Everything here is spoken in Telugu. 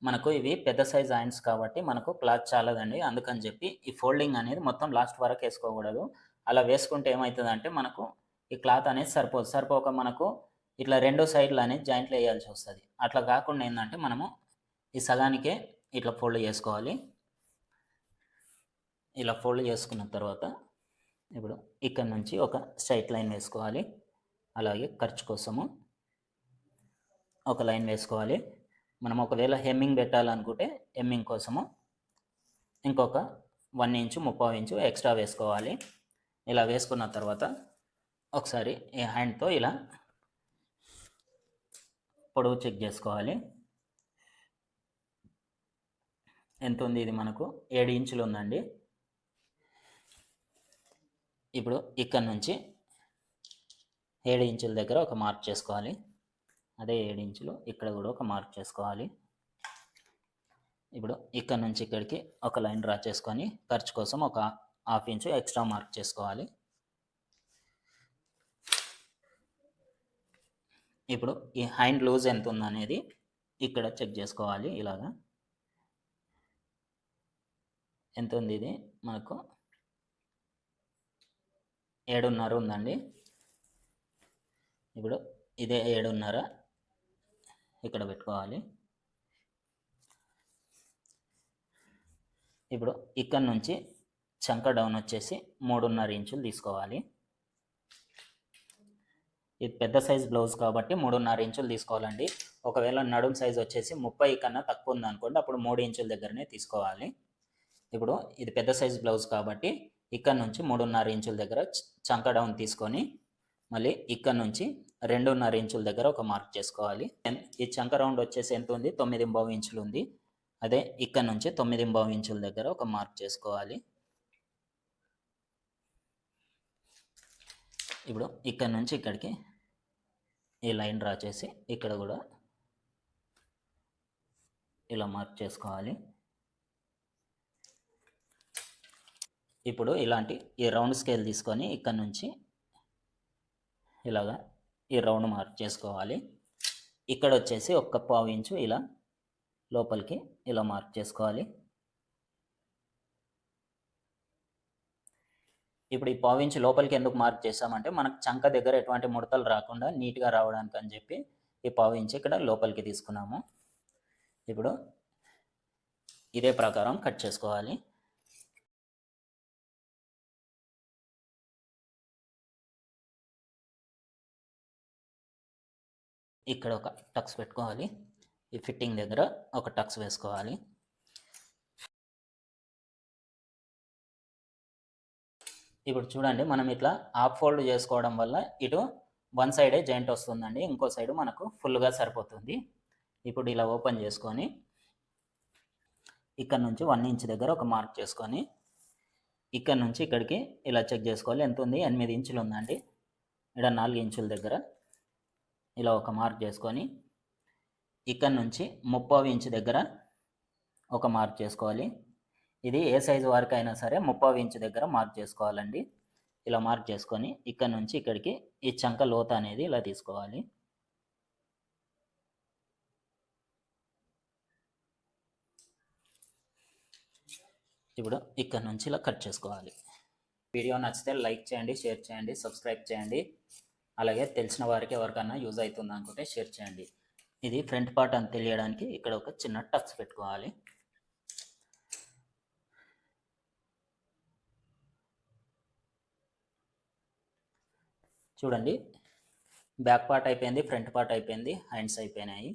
మనకు ఇవి పెద్ద సైజ్ హ్యాండ్స్ కాబట్టి మనకు క్లాత్ చాలదండి. అందుకని చెప్పి ఈ ఫోల్డింగ్ అనేది మొత్తం లాస్ట్ వరకు ఏసుకోకూడదు. అలా వేసుకుంటే ఏమైతదంటే మనకు ఈ క్లాత్ అనేది సరిపోదు. సరిపోక మనకు ఇట్లా 2 సైడ్‌లు అనేది జాయింట్లు ఏయాల్సొస్తది. అట్లా కాకుండా ఏందంటే మనము ఈ సగానికే ఇట్లా ఫోల్డ్ చేసుకోవాలి. ఇలా ఫోల్డ్ చేసుకున్న తర్వాత ఇప్పుడు ఇక్కడ నుంచి ఒక స్ట్రెయిట్ లైన్ వేసుకోవాలి. అలాగే ఖర్చు కోసము ఒక లైన్ వేసుకోవాలి. మనం ఒకవేళ హెమ్మింగ్ పెట్టాలనుకుంటే హెమ్మింగ్ కోసము ఇంకొక 1 ఇంచు, 3/4 ఇంచు ఎక్స్ట్రా వేసుకోవాలి. ఇలా వేసుకున్న తర్వాత ఒకసారి ఈ హ్యాండ్‌తో ఇలా పొడవు చెక్ చేసుకోవాలి. ఎంత ఉంది? ఇది మనకు 7 ఇంచులు ఉందండి. ఇప్పుడు ఇక్కడ నుంచి 7 ఇంచుల దగ్గర ఒక మార్క్ చేసుకోవాలి. అదే 7 ఇంచులు ఇక్కడ కూడా ఒక మార్క్ చేసుకోవాలి. ఇప్పుడు ఇక్కడ నుంచి ఇక్కడికి ఒక లైన్ డ్రా చేసుకొని ఖర్చు కోసం ఒక 1/2 ఇంచు ఎక్స్ట్రా మార్క్ చేసుకోవాలి. ఇప్పుడు ఈ హ్యాండ్ లూజ్ ఎంత ఉందనేది ఇక్కడ చెక్ చేసుకోవాలి. ఇలాగా ఎంత ఉంది? ఇది మనకు 7.5 ఉందండి. ఇప్పుడు ఇదే 7.5 ఇక్కడ పెట్టుకోవాలి. ఇప్పుడు ఇక్కడ నుంచి చంక డౌన్ వచ్చేసి 3.5 ఇంచులు తీసుకోవాలి. ఇది పెద్ద సైజ్ బ్లౌజ్ కాబట్టి 3.5 ఇంచులు తీసుకోవాలండి. ఒకవేళ నడుం సైజ్ వచ్చేసి 30 కన్నా తక్కువ ఉందనుకోండి, అప్పుడు 3 ఇంచుల దగ్గరనే తీసుకోవాలి. ఇప్పుడు ఇది పెద్ద సైజ్ బ్లౌజ్ కాబట్టి ఇక్కడ నుంచి 3.5 ఇంచుల దగ్గర చంక డౌన్ తీసుకొని మళ్ళీ ఇక్కడ నుంచి 2.5 ఇంచుల దగ్గర ఒక మార్క్ చేసుకోవాలి. ఈ చంక రౌండ్ వచ్చేసి ఎంత ఉంది? 9.5 ఇంచులు ఉంది. అదే ఇక్కడ నుంచి 9.5 ఇంచుల దగ్గర ఒక మార్క్ చేసుకోవాలి. ఇప్పుడు ఇక్కడ నుంచి ఇక్కడికి ఈ లైన్ డ్రా చేసి ఇక్కడ కూడా ఇలా మార్క్ చేసుకోవాలి. ఇప్పుడు ఇలాంటి ఈ రౌండ్ స్కేల్ తీసుకొని ఇక్కడ నుంచి ఇలాగా ఈ రౌండ్ మార్క్ చేసుకోవాలి. ఇక్కడ వచ్చేసి 1/4 ఇంచు ఇలా లోపలికి ఇలా మార్క్ చేసుకోవాలి. ఇప్పుడు ఈ 1/4 ఇంచు లోపలికి ఎందుకు మార్క్ చేసామంటే మనకు చంక దగ్గర ఎటువంటి ముడతలు రాకుండా నీట్గా రావడానికి అని చెప్పి ఈ 1/4 ఇంచు ఇక్కడ లోపలికి తీసుకున్నాము. ఇప్పుడు ఇదే ప్రకారం కట్ చేసుకోవాలి. ఇక్కడ ఒక టక్స్ పెట్టుకోవాలి. ఈ ఫిట్టింగ్ దగ్గర ఒక టక్స్ వేసుకోవాలి. ఇప్పుడు చూడండి, మనం ఇట్లా హాఫ్ ఫోల్డ్ చేసుకోవడం వల్ల ఇటు 1 సైడే జాయింట్ వస్తుందండి, ఇంకో సైడ్ మనకు ఫుల్గా సరిపోతుంది. ఇప్పుడు ఇలా ఓపెన్ చేసుకొని ఇక్కడ నుంచి 1 ఇంచ్ దగ్గర ఒక మార్క్ చేసుకొని ఇక్కడ నుంచి ఇక్కడికి ఇలా చెక్ చేసుకోవాలి. ఎంత ఉంది? 8 ఇంచులు ఉందండి. ఇక్కడ 4 ఇంచుల దగ్గర ఇలా ఒక మార్క్ చేసుకొని ఇక్కడ నుంచి 3/4 ఇంచు దగ్గర ఒక మార్క్ చేసుకోవాలి. ఇది ఏ సైజు వరకు అయినా సరే 3/4 ఇంచు దగ్గర మార్క్ చేసుకోవాలండి. ఇలా మార్క్ చేసుకొని ఇక్కడ నుంచి ఇక్కడికి ఈ చంక లోత అనేది ఇలా తీసుకోవాలి. ఇప్పుడు ఇక్కడ నుంచి ఇలా కట్ చేసుకోవాలి. వీడియో నచ్చితే లైక్ చేయండి, షేర్ చేయండి, సబ్స్క్రైబ్ చేయండి. అలాగే తెలిసిన వారికి ఎవరికైనా యూజ్ అవుతుంది అనుకుంటే షేర్ చేయండి. ఇది ఫ్రంట్ పార్ట్ అని తెలియడానికి ఇక్కడ ఒక చిన్న టక్స్ పెట్టుకోవాలి. చూడండి, బ్యాక్ పార్ట్ అయిపోయింది, ఫ్రంట్ పార్ట్ అయిపోయింది, హ్యాండ్స్ అయిపోయినాయి.